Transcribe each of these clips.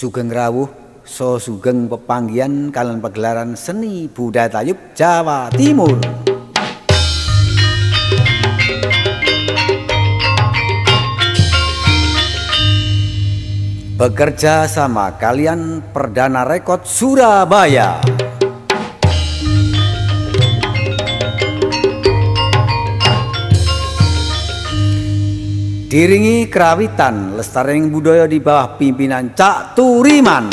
Sugeng rawuh so sugeng pepanggihan kalian pagelaran seni budaya Tayub Jawa Timur. Bekerja sama kalian Perdana Rekod Surabaya. Diringi kerawitan lestarining budaya di bawah pimpinan Cak Turiman.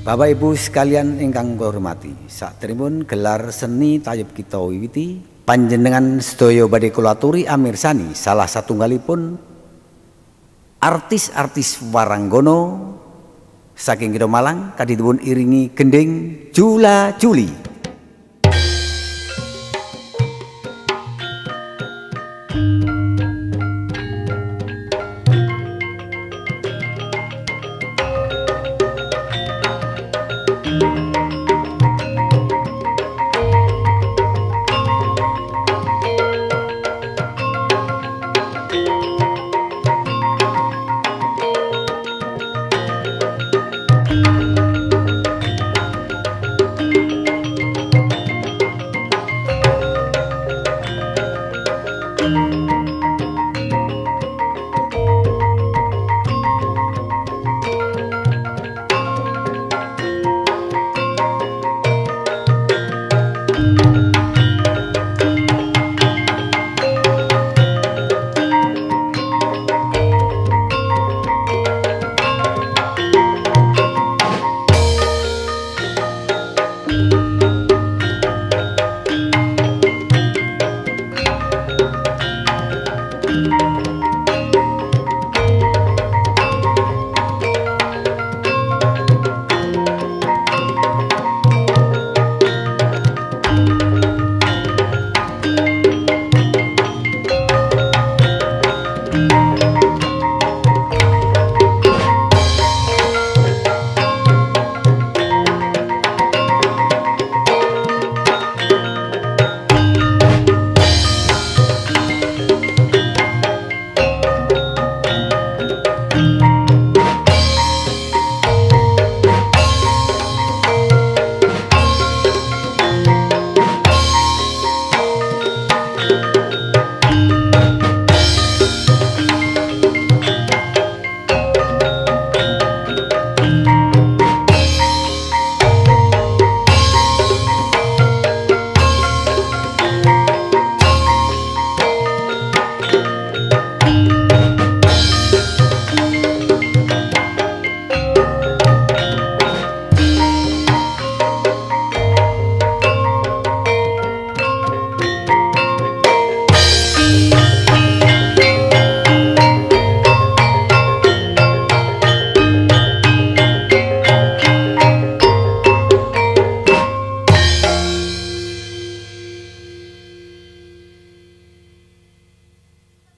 Bapak Ibu sekalian ingkang kula hormati, sakderengipun gelar seni Tayub kita wiwiti, panjenengan sedaya badhe kula aturi amirsani salah satunggalipun artis-artis waranggono saking Kidul Malang kadhipun iringi gending Jula Juli.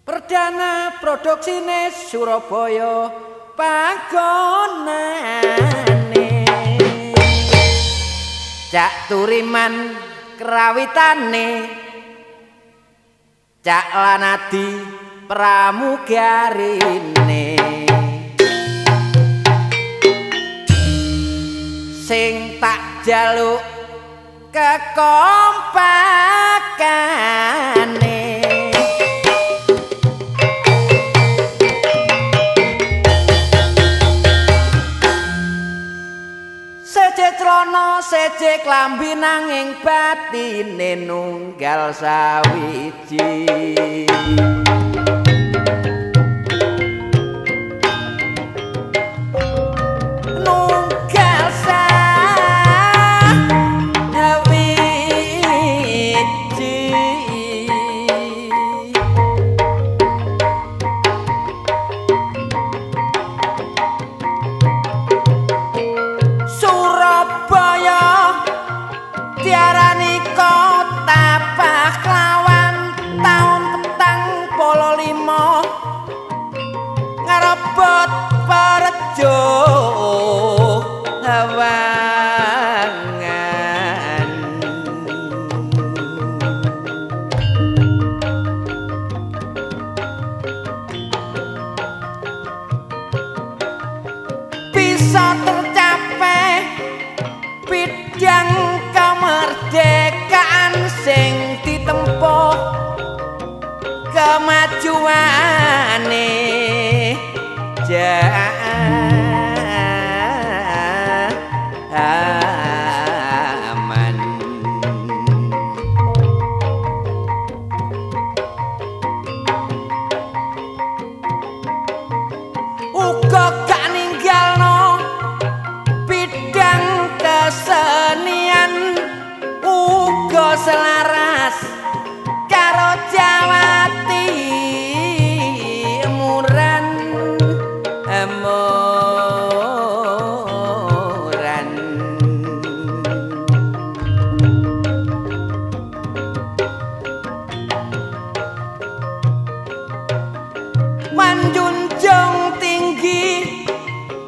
Perdana produksine Surabaya panggonane Cak Turiman kerawitane Cak Lanadi pramugarine sing tak jaluk kekompakane seje klambi nanging batine nunggal sawiji nunggal sawiji diarani kota pahlawan taun petang aman. Uga gak ninggalno bidang kesenian, uga selaras karo Jawa Timuran emuran. Manjunjung tinggi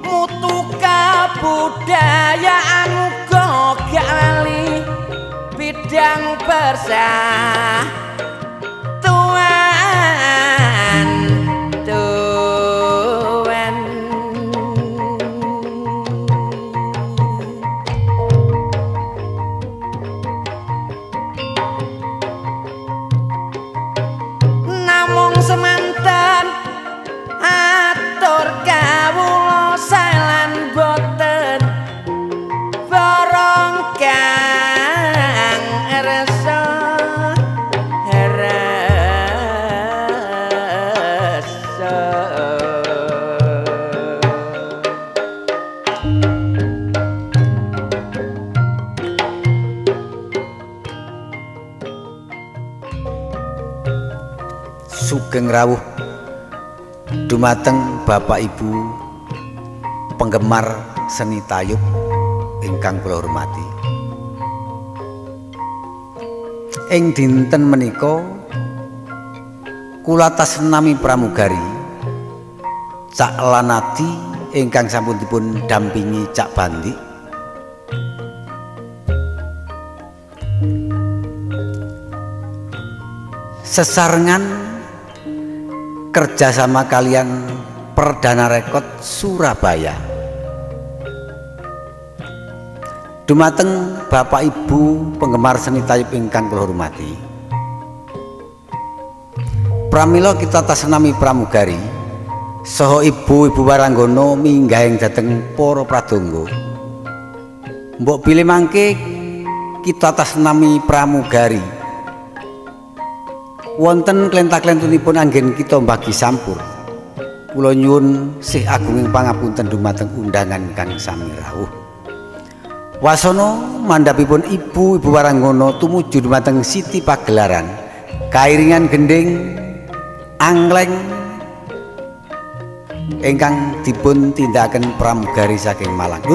mutu kabudayaan, uga gak lali bidang persatuan tuan. Namung semanten atur kawula salan boten borong kang rasa rasa. Sugeng rawuh dumateng Bapak Ibu penggemar seni tayub ingkang kula hormati. Ing dinten menika kula tasnami pramugari Cak Lanadi ingkang sampun dipun dampingi Cak Bandi sesarengan kerjasama kalian Perdana Rekod Surabaya. Dumateng Bapak Ibu penggemar seni tayub ingkang kula hormati, pramila kita tasnami pramugari saha ibu-ibu waranggana minggahing dhateng para pradonga. Mbok bilih mangke kita tasnami pramugari wonten klenta-klentunipun anggen kita mbagi sampur. Kula nyuwun sih agunging pangapunten dumateng undangan kang sami rawuh. Wasana mandhapipun ibu-ibu waranggana tumuju dumateng Siti Pagelaran kairingan gending angleng ingkang dipun tindakaken pramugari saking Malang.